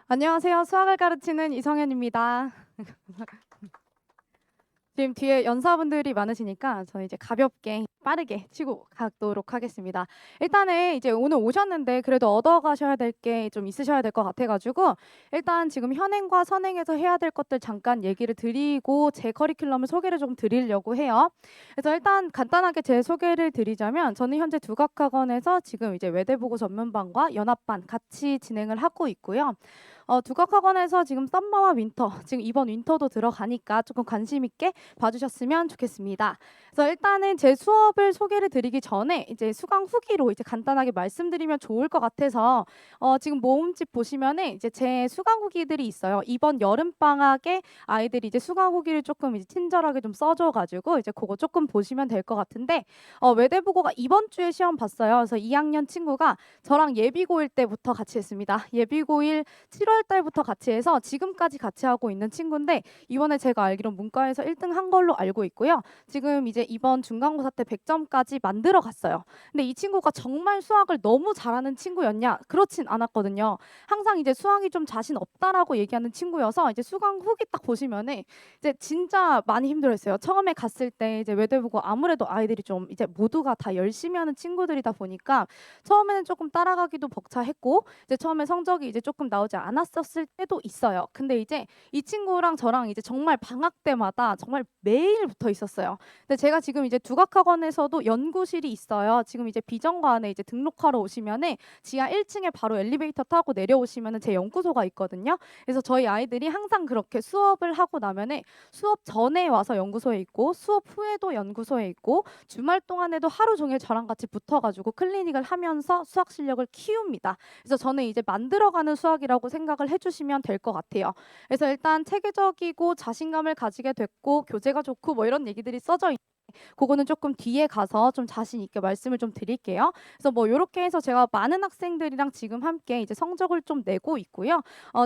안녕하세요. 수학을 가르치는 이성현입니다. 지금 뒤에 연사분들이 많으시니까 저는 이제 가볍게 빠르게 치고 가도록 하겠습니다. 일단은 이제 오늘 오셨는데 그래도 얻어가셔야 될 게 좀 있으셔야 될 것 같아가지고 일단 지금 현행과 선행에서 해야 될 것들 잠깐 얘기를 드리고 제 커리큘럼을 소개를 좀 드리려고 해요. 그래서 일단 간단하게 제 소개를 드리자면 저는 현재 두각학원에서 지금 이제 외대보고 전문반과 연합반 같이 진행을 하고 있고요. 두각학원에서 지금 썸머와 윈터, 지금 이번 윈터도 들어가니까 조금 관심 있게 봐주셨으면 좋겠습니다. 그래서 일단은 제 수업을 소개를 드리기 전에 이제 수강 후기로 이제 간단하게 말씀드리면 좋을 것 같아서 지금 모음집 보시면은 이제 제 수강 후기들이 있어요. 이번 여름 방학에 아이들이 이제 수강 후기를 조금 이제 친절하게 좀 써줘가지고 이제 그거 조금 보시면 될 것 같은데 외대국어가 이번 주에 시험 봤어요. 그래서 2학년 친구가 저랑 예비고1 때부터 같이 했습니다. 예비고1 7월 달부터 같이 해서 지금까지 같이 하고 있는 친구인데 이번에 제가 알기로 문과에서 1등 한 걸로 알고 있고요. 지금 이제 이번 중간고사 때 100점까지 만들어 갔어요. 근데 이 친구가 정말 수학을 너무 잘하는 친구였냐? 그렇진 않았거든요. 항상 이제 수학이 좀 자신 없다라고 얘기하는 친구여서 이제 수강 후기 딱 보시면은 이제 진짜 많이 힘들었어요. 처음에 갔을 때 이제 외대보고 아무래도 아이들이 좀 이제 모두가 다 열심히 하는 친구들이다 보니까 처음에는 조금 따라가기도 벅차했고 이제 처음에 성적이 이제 조금 나오지 않았었을 때도 있어요. 근데 이제 이 친구랑 저랑 이제 정말 방학 때마다 정말 매일 붙어 있었어요. 근데 제가 지금 이제 두각학원에서도 연구실이 있어요. 지금 이제 비전관에 이제 등록하러 오시면은 지하 1층에 바로 엘리베이터 타고 내려오시면은 제 연구소가 있거든요. 그래서 저희 아이들이 항상 그렇게 수업을 하고 나면은 수업 전에 와서 연구소에 있고 수업 후에도 연구소에 있고 주말 동안에도 하루 종일 저랑 같이 붙어가지고 클리닉을 하면서 수학 실력을 키웁니다. 그래서 저는 이제 만들어가는 수학이라고 생각을 해주시면 될 것 같아요. 그래서 일단 체계적이고 자신감을 가지게 됐고 교재가 좋고 뭐 이런 얘기들이 써져 있는데 그거는 조금 뒤에 가서 좀 자신 있게 말씀을 좀 드릴게요. 그래서 뭐 이렇게 해서 제가 많은 학생들이랑 지금 함께 이제 성적을 좀 내고 있고요.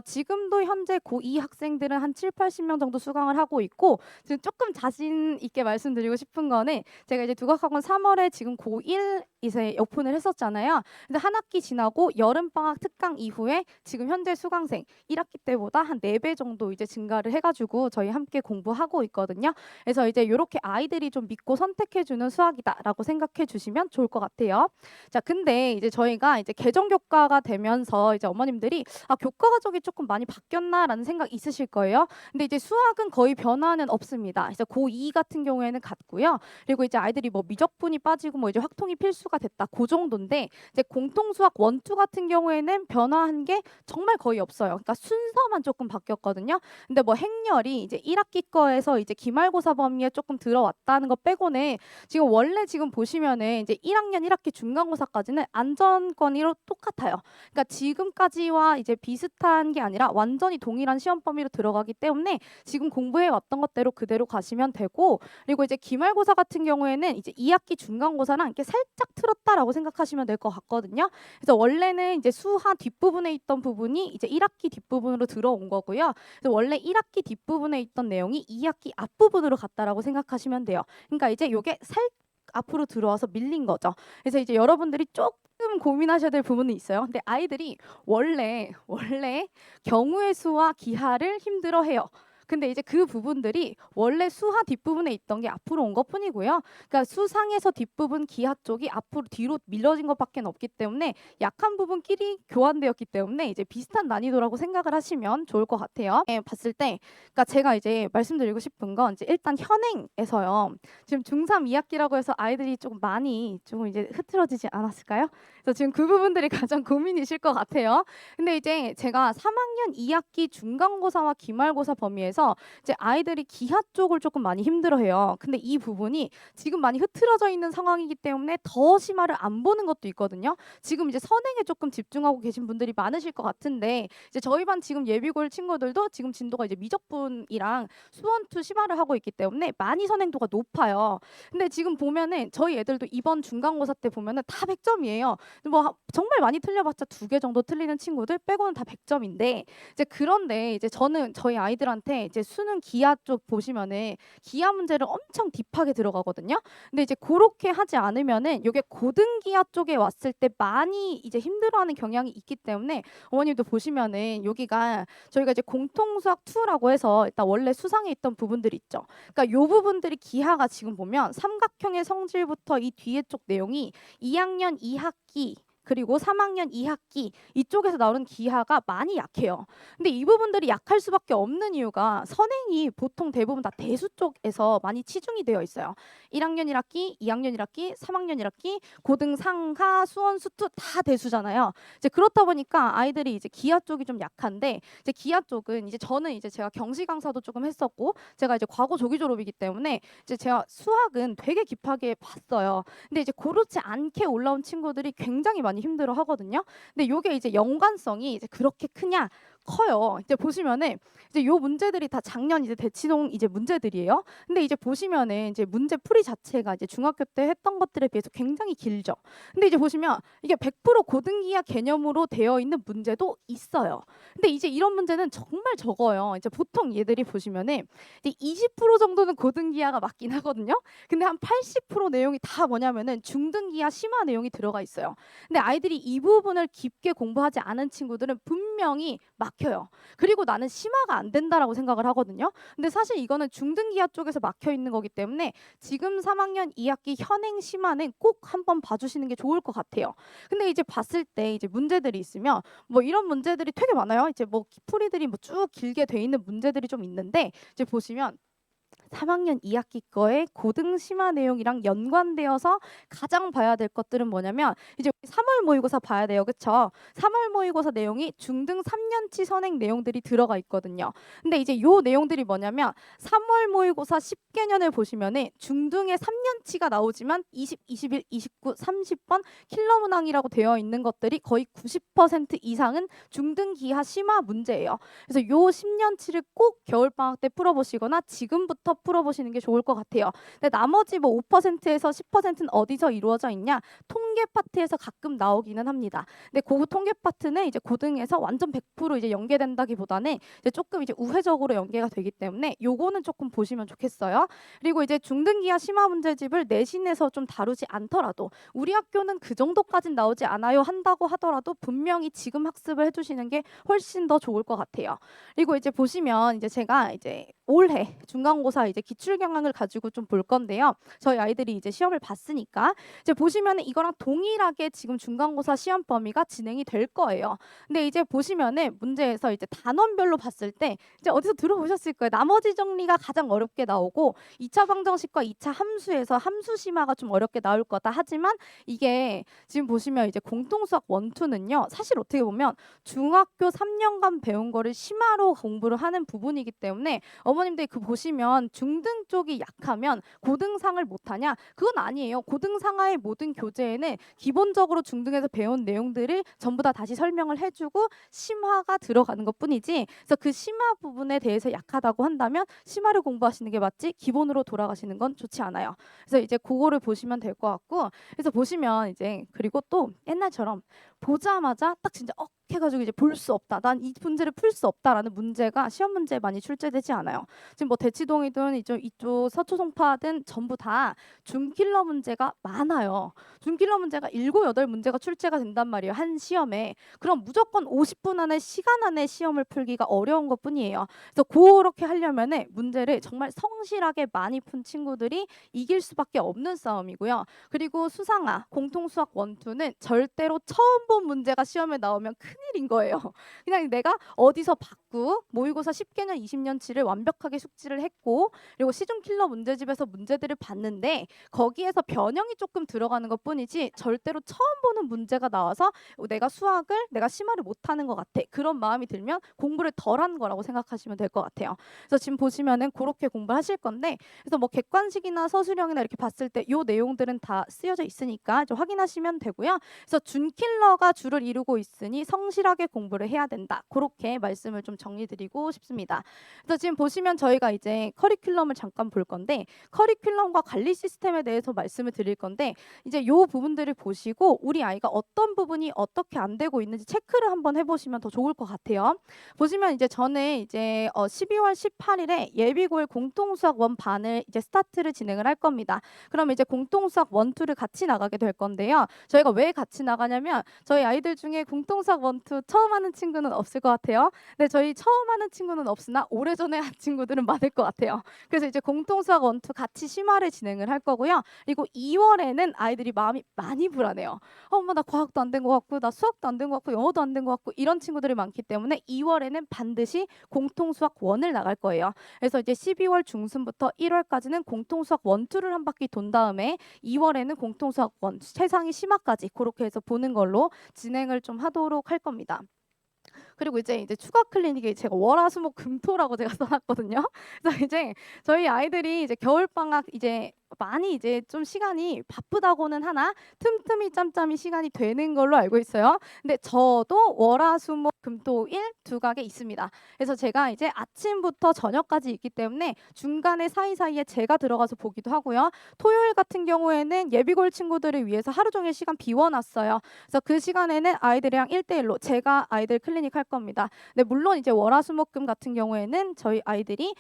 지금도 현재 고2 학생들은 한 7, 80명 정도 수강을 하고 있고 지금 조금 자신 있게 말씀드리고 싶은 거는 제가 이제 두각학원 3월에 지금 고1 이제 오픈을 했었잖아요. 근데 한 학기 지나고 여름방학 특강 이후에 지금 현재 수강생 1학기 때보다 한 4배 정도 이제 증가를 해가지고 저희 함께 공부하고 있거든요. 그래서 이제 이렇게 아이들이 좀 믿고 선택해주는 수학이다라고 생각해 주시면 좋을 것 같아요. 자, 근데 이제 저희가 이제 개정 교과가 되면서 이제 어머님들이 교과 과정이 조금 많이 바뀌었나라는 생각 있으실 거예요. 근데 이제 수학은 거의 변화는 없습니다. 이제 고2 같은 경우에는 같고요. 그리고 이제 아이들이 뭐 미적분이 빠지고 뭐 이제 확통이 필수가 됐다. 그 정도인데 이제 공통 수학 원투 같은 경우에는 변화한 게 정말 거의 없어요. 그러니까 순서만 조금 바뀌었거든요. 근데 뭐 행렬이 이제 1학기 거에서 이제 기말고사 범위에 조금 들어왔다는 거 빼고는 지금 원래 지금 보시면은 이제 1학년 1학기 중간고사까지는 안전권으로 똑같아요. 그러니까 지금까지와 이제 비슷한 게 아니라 완전히 동일한 시험 범위로 들어가기 때문에 지금 공부해 왔던 것대로 그대로 가시면 되고 그리고 이제 기말고사 같은 경우에는 이제 2학기 중간고사랑 이렇게 살짝 틀었다라고 생각하시면 될 것 같거든요. 그래서 원래는 이제 수하 뒷부분에 있던 부분이 이제 1학기 뒷부분으로 들어온 거고요. 그래서 원래 1학기 뒷부분에 있던 내용이 2학기 앞부분으로 갔다라고 생각하시면 돼요. 그러니까 이제 요게 살 앞으로 들어와서 밀린 거죠. 그래서 이제 여러분들이 조금 고민하셔야 될 부분은 있어요. 근데 아이들이 원래 경우의 수와 기하를 힘들어해요. 근데 이제 그 부분들이 원래 수하 뒷부분에 있던 게 앞으로 온 것뿐이고요. 그러니까 수상에서 뒷부분 기하 쪽이 앞으로 뒤로 밀려진 것밖에 없기 때문에 약한 부분끼리 교환되었기 때문에 이제 비슷한 난이도라고 생각을 하시면 좋을 것 같아요. 봤을 때, 그러니까 제가 이제 말씀드리고 싶은 건 이제 일단 현행에서요. 지금 중3 2학기라고 해서 아이들이 조금 많이 조금 이제 흐트러지지 않았을까요? 그래서 지금 그 부분들이 가장 고민이실 것 같아요. 근데 이제 제가 3학년 2학기 중간고사와 기말고사 범위에서 이제 아이들이 기하 쪽을 조금 많이 힘들어해요. 근데 이 부분이 지금 많이 흐트러져 있는 상황이기 때문에 더 심화를 안 보는 것도 있거든요. 지금 이제 선행에 조금 집중하고 계신 분들이 많으실 것 같은데 이제 저희 반 지금 예비고일 친구들도 지금 진도가 이제 미적분이랑 수원투 심화를 하고 있기 때문에 많이 선행도가 높아요. 근데 지금 보면은 저희 애들도 이번 중간고사 때 보면은 다 100점이에요. 뭐 정말 많이 틀려봤자 2개 정도 틀리는 친구들 빼고는 다 100점인데 이제 그런데 이제 저는 저희 아이들한테 이제 수능 기하 쪽 보시면은 기하 문제를 엄청 딥하게 들어가거든요. 근데 이제 그렇게 하지 않으면은 요게 고등기하 쪽에 왔을 때 많이 이제 힘들어하는 경향이 있기 때문에 어머님도 보시면은 여기가 저희가 이제 공통수학 2라고 해서 일단 원래 수상에 있던 부분들이 있죠. 그러니까 요 부분들이 기하가 지금 보면 삼각형의 성질부터 이 뒤에 쪽 내용이 2학년 2학기 그리고 3학년 2학기 이쪽에서 나오는 기하가 많이 약해요. 근데 이 부분들이 약할 수밖에 없는 이유가 선행이 보통 대부분 다 대수 쪽에서 많이 치중이 되어 있어요. 1학년 1학기, 2학년 1학기, 3학년 1학기, 고등, 상하, 수원, 수투 다 대수잖아요. 이제 그렇다 보니까 아이들이 이제 기하 쪽이 좀 약한데 이제 기하 쪽은 이제 저는 이제 제가 경시 강사도 조금 했었고 제가 이제 과거 조기 졸업이기 때문에 이제 제가 수학은 되게 깊하게 봤어요. 근데 이제 그렇지 않게 올라온 친구들이 굉장히 많이 힘들어 하거든요. 근데 요게 이제 연관성이 이제 그렇게 크냐? 커요. 이제 보시면은 이제 요 문제들이 다 작년 이제 대치동 이제 문제들이에요. 근데 이제 보시면은 이제 문제 풀이 자체가 이제 중학교 때 했던 것들에 비해서 굉장히 길죠. 근데 이제 보시면 이게 100% 고등기하 개념으로 되어 있는 문제도 있어요. 근데 이제 이런 문제는 정말 적어요. 이제 보통 얘들이 보시면은 이제 20% 정도는 고등기하가 맞긴 하거든요. 근데 한 80% 내용이 다 뭐냐면은 중등기하 심화 내용이 들어가 있어요. 근데 아이들이 이 부분을 깊게 공부하지 않은 친구들은 분명히 막혀요. 그리고 나는 심화가 안 된다라고 생각을 하거든요. 근데 사실 이거는 중등기하 쪽에서 막혀 있는 거기 때문에 지금 3학년 2학기 현행 심화는 꼭 한번 봐주시는 게 좋을 것 같아요. 근데 이제 봤을 때 이제 문제들이 있으면 뭐 이런 문제들이 되게 많아요. 이제 뭐 풀이들이 뭐 쭉 길게 돼 있는 문제들이 좀 있는데 이제 보시면 3학년 2학기 거의 고등 심화 내용이랑 연관되어서 가장 봐야 될 것들은 뭐냐면 이제 3월 모의고사 봐야 돼요. 그쵸? 3월 모의고사 내용이 중등 3년치 선행 내용들이 들어가 있거든요. 근데 이제 요 내용들이 뭐냐면 3월 모의고사 10개년을 보시면은 중등의 3년치가 나오지만 20, 21, 29, 30번 킬러 문항이라고 되어 있는 것들이 거의 90% 이상은 중등 기하 심화 문제예요. 그래서 요 10년치를 꼭 겨울방학 때 풀어보시거나 지금부터 풀어보시는 게 좋을 것 같아요. 근데 나머지 뭐 5%에서 10%는 어디서 이루어져 있냐? 통계 파트에서 가끔 나오기는 합니다. 근데 그 통계 파트는 이제 고등에서 완전 100% 이제 연계된다기보다는 이제 조금 이제 우회적으로 연계가 되기 때문에 요거는 조금 보시면 좋겠어요. 그리고 이제 중등기하 심화 문제집을 내신에서 좀 다루지 않더라도 우리 학교는 그 정도까진 나오지 않아요 한다고 하더라도 분명히 지금 학습을 해주시는 게 훨씬 더 좋을 것 같아요. 그리고 이제 보시면 이제 제가 이제 올해 중간고사 이제 기출 경향을 가지고 좀 볼 건데요. 저희 아이들이 이제 시험을 봤으니까 이제 보시면은 이거랑 동일하게 지금 중간고사 시험 범위가 진행이 될 거예요. 근데 이제 보시면은 문제에서 이제 단원별로 봤을 때 이제 어디서 들어보셨을 거예요. 나머지 정리가 가장 어렵게 나오고 2차 방정식과 2차 함수에서 함수 심화가 좀 어렵게 나올 거다. 하지만 이게 지금 보시면 이제 공통수학 1, 2는요. 사실 어떻게 보면 중학교 3년간 배운 거를 심화로 공부를 하는 부분이기 때문에 어머님들 그 보시면 중등 쪽이 약하면 고등상을 못하냐? 그건 아니에요. 고등상하의 모든 교재에는 기본적으로 중등에서 배운 내용들을 전부 다 다시 설명을 해주고 심화가 들어가는 것뿐이지. 그래서 그 심화 부분에 대해서 약하다고 한다면 심화를 공부하시는 게 맞지 기본으로 돌아가시는 건 좋지 않아요. 그래서 이제 그거를 보시면 될 것 같고 그래서 보시면 이제 그리고 또 옛날처럼 보자마자 딱 진짜 해가지고 이제 볼 수 없다. 난 이 문제를 풀 수 없다라는 문제가 시험 문제에 많이 출제되지 않아요. 지금 뭐 대치동이든 이쪽 서초송파든 전부 다 준킬러 문제가 많아요. 준킬러 문제가 7, 8문제가 출제가 된단 말이에요. 한 시험에. 그럼 무조건 50분 안에 시간 안에 시험을 풀기가 어려운 것뿐이에요. 그래서 그렇게 하려면은 문제를 정말 성실하게 많이 푼 친구들이 이길 수밖에 없는 싸움이고요. 그리고 수상아, 공통수학 1, 2는 절대로 처음 본 문제가 시험에 나오면 큰일인 거예요. 그냥 내가 어디서 봤고 모의고사 10개년 20년치를 완벽하게 숙지를 했고 그리고 시중킬러 문제집에서 문제들을 봤는데 거기에서 변형이 조금 들어가는 것뿐이지 절대로 처음 보는 문제가 나와서 내가 수학을 내가 심화를 못하는 것 같아. 그런 마음이 들면 공부를 덜 한 거라고 생각하시면 될 것 같아요. 그래서 지금 보시면은 그렇게 공부하실 건데 그래서 뭐 객관식이나 서술형이나 이렇게 봤을 때 요 내용들은 다 쓰여져 있으니까 좀 확인하시면 되고요. 그래서 준킬러가 주를 이루고 있으니 성실하게 공부를 해야 된다. 그렇게 말씀을 좀 정리드리고 싶습니다. 그래서 지금 보시면 저희가 이제 커리큘럼을 잠깐 볼 건데 커리큘럼과 관리 시스템에 대해서 말씀을 드릴 건데 이제 요 부분들을 보시고 우리 아이가 어떤 부분이 어떻게 안 되고 있는지 체크를 한번 해보시면 더 좋을 것 같아요. 보시면 이제 저는 이제 12월 18일에 예비고일 공통수학 원반을 이제 스타트를 진행을 할 겁니다. 그럼 이제 공통수학 원투를 같이 나가게 될 건데요. 저희가 왜 같이 나가냐면 저희 아이들 중에 공통수학 원투 처음 하는 친구는 없을 것 같아요. 근데 저희 처음 하는 친구는 없으나 오래전에 한 친구들은 많을 것 같아요. 그래서 이제 공통수학 원투 같이 심화를 진행을 할 거고요. 그리고 2월에는 아이들이 마음이 많이 불안해요. 엄마 나 과학도 안 된 것 같고 나 수학도 안 된 것 같고 영어도 안 된 것 같고 이런 친구들이 많기 때문에 2월에는 반드시 공통수학 원을 나갈 거예요. 그래서 이제 12월 중순부터 1월까지는 공통수학 원투를 한 바퀴 돈 다음에 2월에는 공통수학 원 최상위 심화까지 그렇게 해서 보는 걸로 진행을 좀 하도록 할 겁니다. 그리고 이제 추가 클리닉이 제가 월화수목 금토라고 제가 써놨거든요. 그래서 이제 저희 아이들이 이제 겨울 방학 이제 많이 이제 좀 시간이 바쁘다고는 하나 틈틈이 짬짬이 시간이 되는 걸로 알고 있어요. 근데 저도 월화수목 금토일 두각에 있습니다. 그래서 제가 이제 아침부터 저녁까지 있기 때문에 중간에 사이사이에 제가 들어가서 보기도 하고요. 토요일 같은 경우에는 예비고일 친구들을 위해서 하루 종일 시간 비워놨어요. 그래서 그 시간에는 아이들이랑 1대1로 제가 아이들 클리닉 할 겁니다. 근데 물론 이제 월화수목금 같은 경우에는 저희 아이들이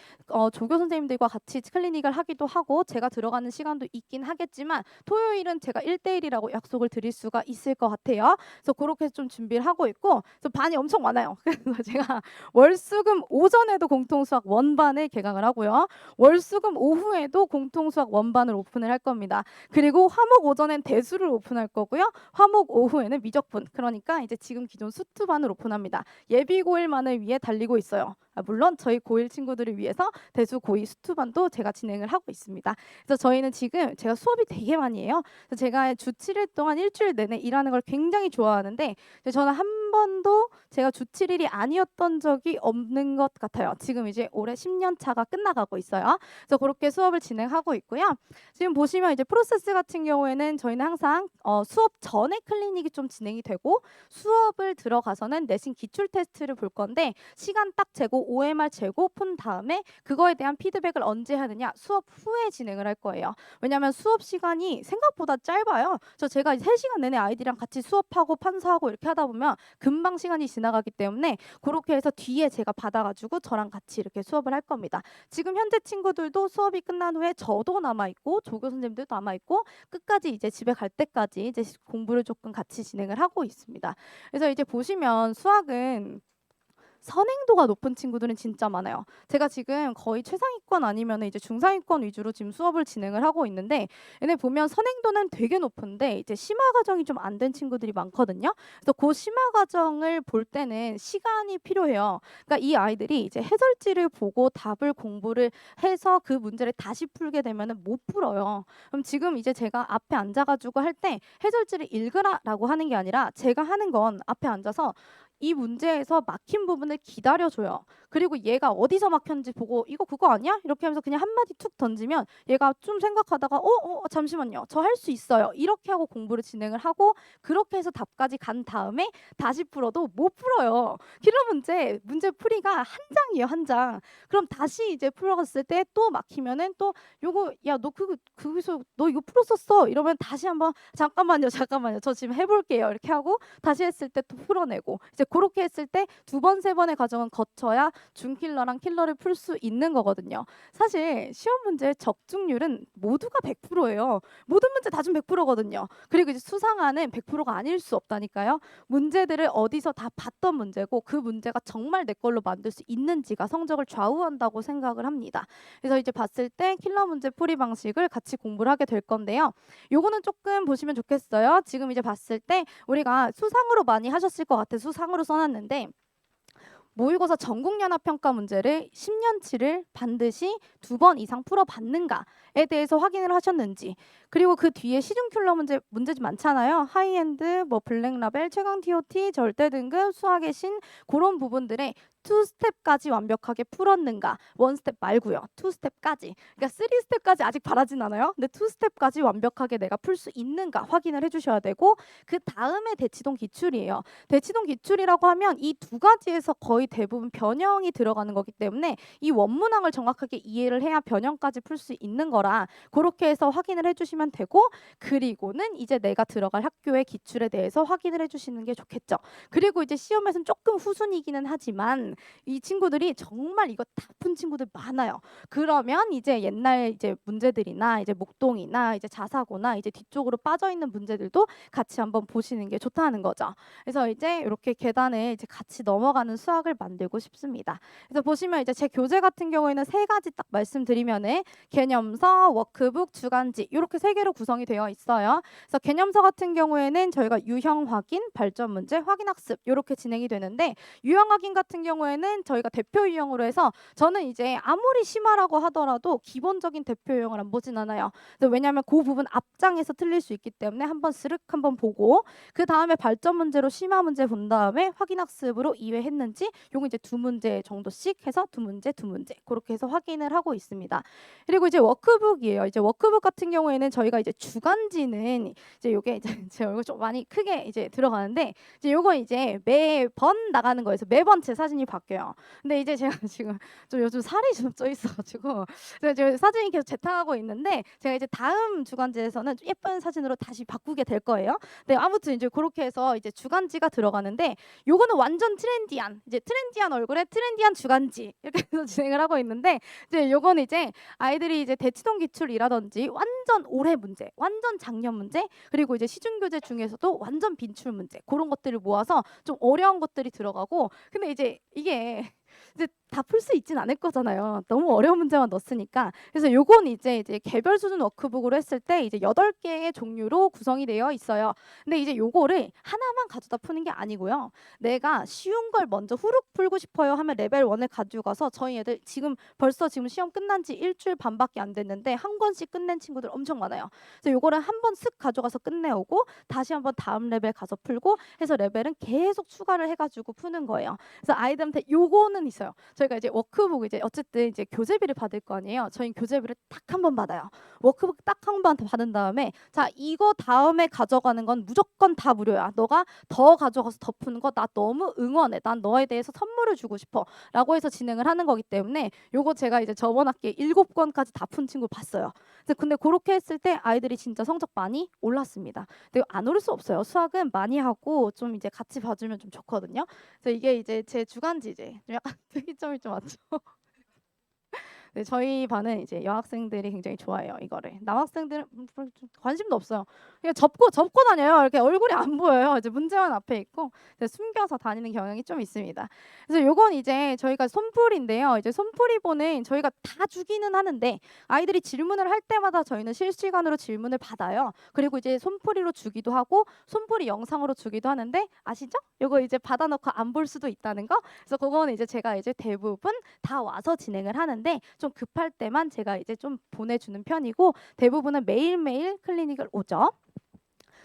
조교 선생님들과 같이 클리닉을 하기도 하고 제가 들어가는 시간도 있긴 하겠지만 토요일은 제가 1대1이라고 약속을 드릴 수가 있을 것 같아요. 그래서 그렇게 좀 준비를 하고 있고 그래서 반이 엄청 많아요. 그래서 제가 월수금 오전에도 공통수학 원반을 개강을 하고요. 월수금 오후에도 공통수학 원반을 오픈을 할 겁니다. 그리고 화목 오전엔 대수를 오픈할 거고요. 화목 오후에는 미적분 그러니까 이제 지금 기존 수투반을 오픈합니다. 예비 고일만을 위해 달리고 있어요. 물론 저희 고1 친구들을 위해서 대수 고2 수투반도 제가 진행을 하고 있습니다. 그래서 저희는 지금 제가 수업이 되게 많이 해요. 그래서 제가 주 7일 동안 일주일 내내 일하는 걸 굉장히 좋아하는데 저는 한 번도 제가 주 7일이 아니었던 적이 없는 것 같아요. 지금 이제 올해 10년 차가 끝나가고 있어요. 그래서 그렇게 수업을 진행하고 있고요. 지금 보시면 이제 프로세스 같은 경우에는 저희는 항상 수업 전에 클리닉이 좀 진행이 되고 수업을 들어가서는 내신 기출 테스트를 볼 건데 시간 딱 재고 OMR 재고 푼 다음에 그거에 대한 피드백을 언제 하느냐 수업 후에 진행을 할 거예요. 왜냐하면 수업 시간이 생각보다 짧아요. 제가 3시간 내내 아이들이랑 같이 수업하고 판사하고 이렇게 하다 보면 금방 시간이 지나가기 때문에 그렇게 해서 뒤에 제가 받아가지고 저랑 같이 이렇게 수업을 할 겁니다. 지금 현재 친구들도 수업이 끝난 후에 저도 남아있고 조교 선생님들도 남아있고 끝까지 이제 집에 갈 때까지 이제 공부를 조금 같이 진행을 하고 있습니다. 그래서 이제 보시면 수학은 선행도가 높은 친구들은 진짜 많아요. 제가 지금 거의 최상위권 아니면 이제 중상위권 위주로 지금 수업을 진행을 하고 있는데 얘네 보면 선행도는 되게 높은데 이제 심화 과정이 좀 안 된 친구들이 많거든요. 그래서 그 심화 과정을 볼 때는 시간이 필요해요. 그러니까 이 아이들이 이제 해설지를 보고 답을 공부를 해서 그 문제를 다시 풀게 되면은 못 풀어요. 그럼 지금 이제 제가 앞에 앉아가지고 할 때 해설지를 읽으라라고 하는 게 아니라 제가 하는 건 앞에 앉아서 이 문제에서 막힌 부분을 기다려줘요. 그리고 얘가 어디서 막혔는지 보고 이거 그거 아니야? 이렇게 하면서 그냥 한마디 툭 던지면 얘가 좀 생각하다가 잠시만요. 저 할 수 있어요. 이렇게 하고 공부를 진행을 하고 그렇게 해서 답까지 간 다음에 다시 풀어도 못 풀어요. 필요 문제 풀이가 한 장이에요. 한 장. 그럼 다시 이제 풀어갔을 때 또 막히면은 또 요거 야 너 거기서 너 이거 풀었었어. 이러면 다시 한번 잠깐만요. 저 지금 해볼게요. 이렇게 하고 다시 했을 때 또 풀어내고 이제 그렇게 했을 때 2번, 3번의 과정은 거쳐야 준킬러랑 킬러를 풀 수 있는 거거든요. 사실 시험 문제 적중률은 모두가 100%예요. 모든 문제 다 좀 100%거든요. 그리고 이제 수상하는 100%가 아닐 수 없다니까요. 문제들을 어디서 다 봤던 문제고 그 문제가 정말 내 걸로 만들 수 있는지가 성적을 좌우한다고 생각을 합니다. 그래서 이제 봤을 때 킬러 문제 풀이 방식을 같이 공부를 하게 될 건데요. 요거는 조금 보시면 좋겠어요. 지금 이제 봤을 때 우리가 수상으로 많이 하셨을 것 같아요. 수상으로 써놨는데 모의고사 전국연합평가 문제를 10년치를 반드시 2번 이상 풀어봤는가에 대해서 확인을 하셨는지, 그리고 그 뒤에 시중큘러 문제 좀 많잖아요. 하이엔드, 뭐 블랙라벨, 최강 TOT, 절대 등급, 수학의 신, 그런 부분들에 투 스텝까지 완벽하게 풀었는가. 원 스텝 말고요. 투 스텝까지. 그러니까 쓰리 스텝까지 아직 바라진 않아요. 근데 투 스텝까지 완벽하게 내가 풀 수 있는가 확인을 해주셔야 되고, 그 다음에 대치동 기출이에요. 대치동 기출이라고 하면 이 두 가지에서 거의 대부분 변형이 들어가는 거기 때문에 이 원문항을 정확하게 이해를 해야 변형까지 풀 수 있는 거라, 그렇게 해서 확인을 해주시면 되고, 그리고는 이제 내가 들어갈 학교의 기출에 대해서 확인을 해주시는 게 좋겠죠. 그리고 이제 시험에서는 조금 후순이기는 하지만 이 친구들이 정말 이거 다 푼 친구들 많아요. 그러면 이제 옛날 이제 문제들이나 이제 목동이나 이제 자사고나 이제 뒤쪽으로 빠져 있는 문제들도 같이 한번 보시는 게 좋다는 거죠. 그래서 이제 이렇게 계단을 이제 같이 넘어가는 수학을 만들고 싶습니다. 그래서 보시면 이제 제 교재 같은 경우에는 3가지 딱 말씀드리면은 개념서, 워크북, 주간지 이렇게 3개로 구성이 되어 있어요. 그래서 개념서 같은 경우에는 저희가 유형 확인, 발전 문제, 확인 학습 이렇게 진행이 되는데, 유형 확인 같은 경우에는 저희가 대표 유형으로 해서, 저는 이제 아무리 심하라고 하더라도 기본적인 대표 유형을 안 보진 않아요. 왜냐하면 그 부분 앞장에서 틀릴 수 있기 때문에 한번 스륵 한번 보고, 그 다음에 발전 문제로 심화 문제 본 다음에 확인 학습으로 이해했는지 요거 이제 2문제 정도씩 해서 2문제 그렇게 해서 확인을 하고 있습니다. 그리고 이제 워크북이에요. 이제 워크북 같은 경우에는 저희가 이제 주간지는 이제 요게 이제 제 얼굴 좀 많이 크게 이제 들어가는데, 이제 요거 이제 매번 나가는 거에서 매번 제 사진이 바뀌어요. 근데 이제 제가 지금 좀 요즘 살이 좀 쪄 있어가지고 제가 사진이 계속 재탕하고 있는데, 제가 이제 다음 주간지에서는 좀 예쁜 사진으로 다시 바꾸게 될 거예요. 네, 아무튼 이제 그렇게 해서 이제 주간지가 들어가는데, 요거는 완전 트렌디한, 이제 트렌디한 얼굴에 트렌디한 주간지 이렇게 해서 진행을 하고 있는데, 이제 요거는 이제 아이들이 이제 대치동 기출이라든지 완전 올해 문제, 완전 작년 문제, 그리고 이제 시중교재 중에서도 완전 빈출 문제, 그런 것들을 모아서 좀 어려운 것들이 들어가고, 근데 이제 이게 이제 다 풀 수 있진 않을 거잖아요. 너무 어려운 문제만 넣었으니까. 그래서 요건 이제 개별 수준 워크북으로 했을 때 이제 8개의 종류로 구성이 되어 있어요. 근데 이제 요거를 하나만 가져다 푸는 게 아니고요. 내가 쉬운 걸 먼저 후룩 풀고 싶어요 하면 레벨 1을 가지고 가서, 저희 애들 벌써 지금 시험 끝난 지 일주일 반밖에 안 됐는데 한 권씩 끝낸 친구들 엄청 많아요. 그래서 요거를 한 번 쓱 가져가서 끝내오고 다시 한번 다음 레벨 가서 풀고 해서 레벨은 계속 추가를 해가지고 푸는 거예요. 그래서 아이들한테 요거는 있어요. 저희가 이제 워크북 이제 어쨌든 이제 교재비를 받을 거 아니에요. 저희 교재비를 딱 한 번 받아요. 워크북 딱 한 번 받은 다음에, 자 이거 다음에 가져가는 건 무조건 다 무료야. 너가 더 가져가서 더 푸는 거 나 너무 응원해. 난 너에 대해서 선물을 주고 싶어.라고 해서 진행을 하는 거기 때문에, 요거 제가 이제 저번 학기에 7권까지 다 푼 친구 봤어요. 근데 그렇게 했을 때 아이들이 진짜 성적 많이 올랐습니다. 근데 안 오를 수 없어요. 수학은 많이 하고 좀 이제 같이 봐주면 좀 좋거든요. 그래서 이게 이제 제 주간지 이제 좀 약간 특이점이 좀 많죠. 네, 저희 반은 이제 여학생들이 굉장히 좋아해요, 이거를. 남학생들은 별로 좀 관심도 없어요. 그냥 접고 다녀요. 이렇게 얼굴이 안 보여요. 이제 문제만 앞에 있고 숨겨서 다니는 경향이 좀 있습니다. 그래서 요건 이제 저희가 손풀인데요. 이제 손풀이본은 저희가 다 주기는 하는데, 아이들이 질문을 할 때마다 저희는 실시간으로 질문을 받아요. 그리고 이제 손풀이로 주기도 하고 손풀이 영상으로 주기도 하는데, 아시죠? 요거 이제 받아놓고 안 볼 수도 있다는 거. 그래서 그거는 이제 제가 이제 대부분 다 와서 진행을 하는데, 좀 급할 때만 제가 이제 좀 보내주는 편이고, 대부분은 매일매일 클리닉을 오죠.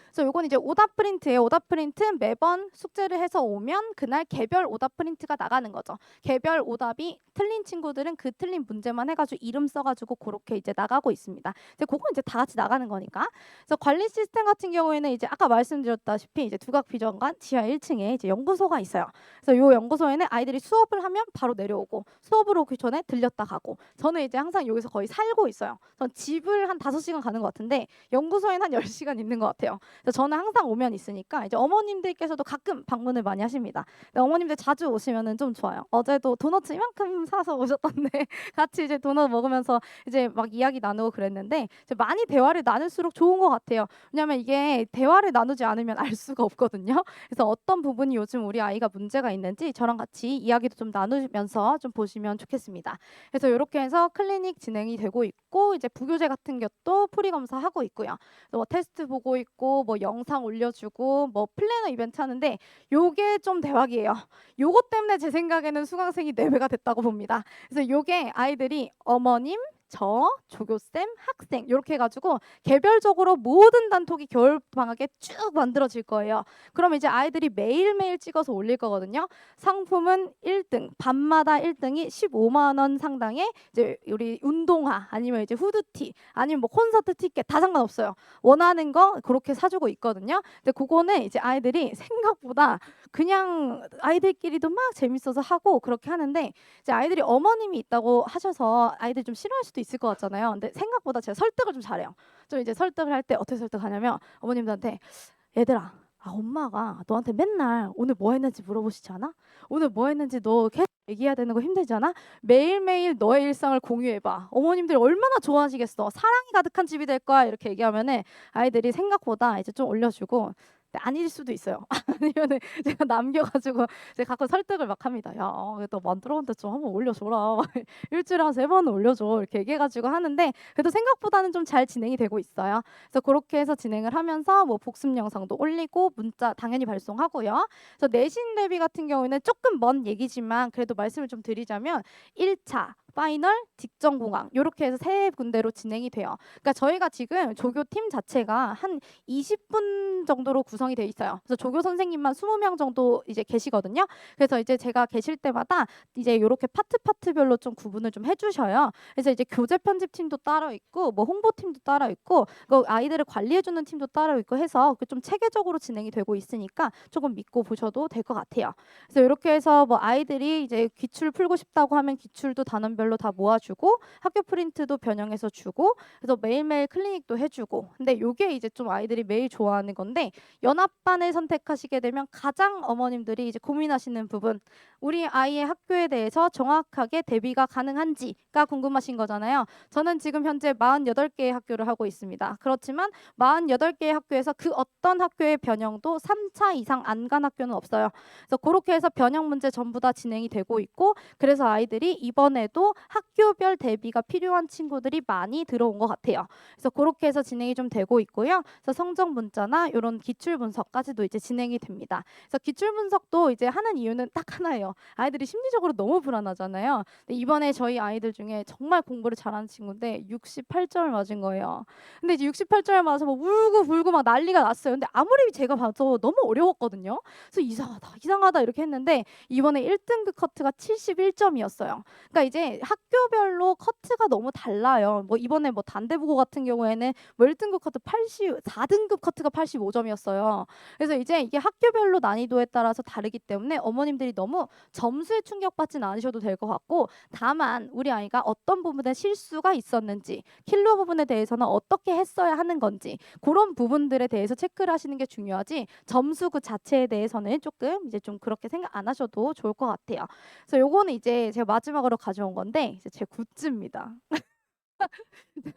그래서 요건 이제 오답 프린트예요. 오답 프린트 매번 숙제를 해서 오면 그날 개별 오답 프린트가 나가는 거죠. 개별 오답이 틀린 친구들은 그 틀린 문제만 해가지고 이름 써가지고 그렇게 이제 나가고 있습니다. 이제 그건 이제 다 같이 나가는 거니까. 그래서 관리 시스템 같은 경우에는 이제 아까 말씀드렸다시피 이제 두각 비정관 지하 1층에 이제 연구소가 있어요. 그래서 요 연구소에는 아이들이 수업을 하면 바로 내려오고, 수업을 오기 전에 들렸다 가고. 저는 이제 항상 여기서 거의 살고 있어요. 전 집을 한 5시간 가는 것 같은데 연구소에는 한 10시간 있는 것 같아요. 그래서 저는 항상 오면 있으니까 이제 어머님들께서도 가끔 방문을 많이 하십니다. 근데 어머님들 자주 오시면은 좀 좋아요. 어제도 도넛 이만큼 사서 오셨던데 같이 이제 도넛 먹으면서 이제 막 이야기 나누고 그랬는데, 이제 많이 대화를 나눌수록 좋은 것 같아요. 왜냐하면 이게 대화를 나누지 않으면 알 수가 없거든요. 그래서 어떤 부분이 요즘 우리 아이가 문제가 있는지 저랑 같이 이야기도 좀 나누면서 좀 보시면 좋겠습니다. 그래서 이렇게 해서 클리닉 진행이 되고 있고, 있고 이제 부교재 같은 것도 프리 검사하고 있고요. 뭐 테스트 보고 있고 뭐 영상 올려주고 뭐 플래너 이벤트 하는데 요게 좀 대박이에요. 요것 때문에 제 생각에는 수강생이 4배가 됐다고 봅니다. 그래서 요게 아이들이 어머님, 저, 조교쌤, 학생 이렇게 해가지고 개별적으로 모든 단톡이 겨울방학에 쭉 만들어질 거예요. 그럼 이제 아이들이 매일매일 찍어서 올릴 거거든요. 상품은 1등, 밤마다 1등이 15만 원 상당의 이제 우리 운동화 아니면 이제 후드티 아니면 뭐 콘서트 티켓 다 상관없어요. 원하는 거 그렇게 사주고 있거든요. 근데 그거는 이제 아이들이 생각보다 그냥 아이들끼리도 막 재밌어서 하고 그렇게 하는데 이제 아이들이 어머님이 있다고 하셔서 아이들이 좀 싫어할 수도 있을 것 같잖아요. 근데 생각보다 제가 설득을 좀 잘해요. 좀 이제 설득을 할 때 어떻게 설득하냐면 어머님들한테 얘들아 엄마가 너한테 맨날 오늘 뭐 했는지 물어보시지 않아? 오늘 뭐 했는지 너 계속 얘기해야 되는 거 힘들지 않아? 매일매일 너의 일상을 공유해봐. 어머님들이 얼마나 좋아하시겠어. 사랑이 가득한 집이 될 거야. 이렇게 얘기하면은 아이들이 생각보다 이제 좀 올려주고 아닐 수도 있어요. 아니면은 제가 남겨가지고 제가 가끔 설득을 막 합니다. 야, 너 만들었는데 좀 한번 올려줘라. 일주일에 한 3번은 올려줘. 이렇게 얘기해가지고 하는데 그래도 생각보다는 좀 잘 진행이 되고 있어요. 그래서 그렇게 해서 진행을 하면서 뭐 복습 영상도 올리고 문자 당연히 발송하고요. 그래서 내신 대비 같은 경우에는 조금 먼 얘기지만 그래도 말씀을 좀 드리자면 1차 파이널, 직전 공강 이렇게 해서 3군데로 진행이 돼요. 그러니까 저희가 지금 조교팀 자체가 한 20분 정도로 구성이 돼 있어요. 그래서 조교 선생님만 20명 정도 이제 계시거든요. 그래서 이제 제가 계실 때마다 이제 이렇게 파트별로 좀 구분을 좀 해주셔요. 그래서 이제 교재 편집팀도 따로 있고 뭐 홍보팀도 따로 있고 그 아이들을 관리해주는 팀도 따로 있고 해서 좀 체계적으로 진행이 되고 있으니까 조금 믿고 보셔도 될 것 같아요. 그래서 이렇게 해서 뭐 아이들이 이제 기출 풀고 싶다고 하면 기출도 단원별로 다 모아주고 학교 프린트도 변형해서 주고 그래서 매일매일 클리닉도 해주고 근데 요게 이제 좀 아이들이 매일 좋아하는 건데 연합반을 선택하시게 되면 가장 어머님들이 이제 고민하시는 부분 우리 아이의 학교에 대해서 정확하게 대비가 가능한지가 궁금하신 거잖아요. 저는 지금 현재 48개의 학교를 하고 있습니다. 그렇지만 48개의 학교에서 그 어떤 학교의 변형도 3차 이상 안 간 학교는 없어요. 그래서 그렇게 해서 변형 문제 전부 다 진행이 되고 있고 그래서 아이들이 이번에도 학교별 대비가 필요한 친구들이 많이 들어온 것 같아요. 그래서 그렇게 해서 진행이 좀 되고 있고요. 그래서 성적 문자나 이런 기출 분석까지도 이제 진행이 됩니다. 그래서 기출 분석도 이제 하는 이유는 딱 하나예요. 아이들이 심리적으로 너무 불안하잖아요. 근데 이번에 저희 아이들 중에 정말 공부를 잘하는 친구인데 68점을 맞은 거예요. 근데 이제 68점을 맞아서 막 울고 불고 막 난리가 났어요. 근데 아무리 제가 봐도 너무 어려웠거든요. 그래서 이상하다 이렇게 했는데 이번에 1등급 커트가 71점이었어요. 그러니까 이제 학교별로 커트가 너무 달라요. 뭐 이번에 뭐 단대부고 같은 경우에는 뭐 1등급 커트 4등급 커트가 85점이었어요. 그래서 이제 이게 학교별로 난이도에 따라서 다르기 때문에 어머님들이 너무 점수에 충격받지는 않으셔도 될 것 같고 다만 우리 아이가 어떤 부분에 실수가 있었는지 킬러 부분에 대해서는 어떻게 했어야 하는 건지 그런 부분들에 대해서 체크를 하시는 게 중요하지 점수 그 자체에 대해서는 조금 이제 좀 그렇게 생각 안 하셔도 좋을 것 같아요. 그래서 요거는 이제 제가 마지막으로 가져온 건데 이제 제 굿즈입니다.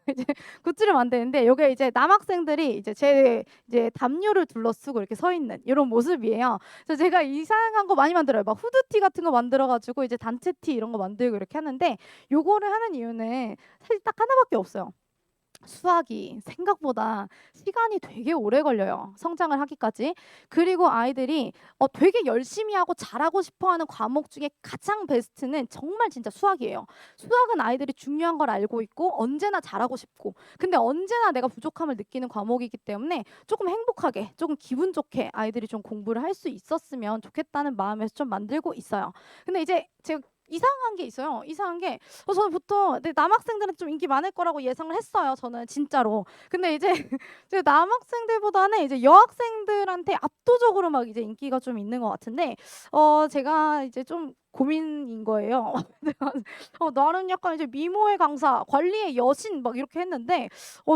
이제 굿즈를 만드는데 요게 이제 남학생들이 이제 제 이제 담요를 둘러쓰고 이렇게 서 있는 이런 모습이에요. 그래서 제가 이상한 거 많이 만들어요. 막 후드티 같은 거 만들어 가지고 이제 단체 티 이런 거 만들고 이렇게 하는데 요거를 하는 이유는 사실 딱 하나밖에 없어요. 수학이 생각보다 시간이 되게 오래 걸려요. 성장을 하기까지. 그리고 아이들이 되게 열심히 하고 잘하고 싶어하는 과목 중에 가장 베스트는 정말 진짜 수학이에요. 수학은 아이들이 중요한 걸 알고 있고 언제나 잘하고 싶고 근데 언제나 내가 부족함을 느끼는 과목이기 때문에 조금 행복하게 조금 기분 좋게 아이들이 좀 공부를 할 수 있었으면 좋겠다는 마음에서 좀 만들고 있어요. 근데 이제 제가 이상한 게 있어요. 이상한 게 저는 보통 남학생들은 좀 인기 많을 거라고 예상을 했어요. 저는 진짜로. 근데 이제 제가 남학생들보다는 이제 여학생들한테 압도적으로 막 이제 인기가 좀 있는 것 같은데 제가 이제 좀 고민인 거예요. 내가 나름 약간 이제 미모의 강사, 관리의 여신 막 이렇게 했는데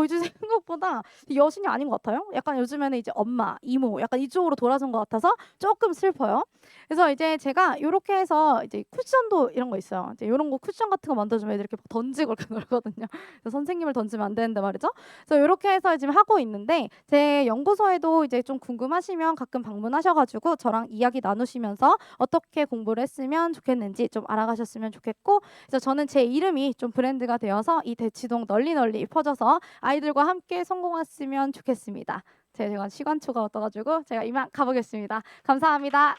이제 생각보다 여신이 아닌 것 같아요. 약간 요즘에는 이제 엄마, 이모 약간 이쪽으로 돌아선 것 같아서 조금 슬퍼요. 그래서 이제 제가 이렇게 해서 이제 쿠션도 이런 거 있어요. 이제 이런 거 쿠션 같은 거 만들어주면 애들이 이렇게 막 던지고 이렇게 놀거든요. 그래서 선생님을 던지면 안 되는데 말이죠. 그래서 이렇게 해서 지금 하고 있는데 제 연구소에도 이제 좀 궁금하시면 가끔 방문하셔가지고 저랑 이야기 나누시면서 어떻게 공부를 했으면 했으면 좋겠는지 좀 알아가셨으면 좋겠고, 그래서 저는 제 이름이 좀 브랜드가 되어서 이 대치동 널리 널리 퍼져서 아이들과 함께 성공했으면 좋겠습니다. 제가 시간 초가 없어가지고 제가 이만 가보겠습니다. 감사합니다.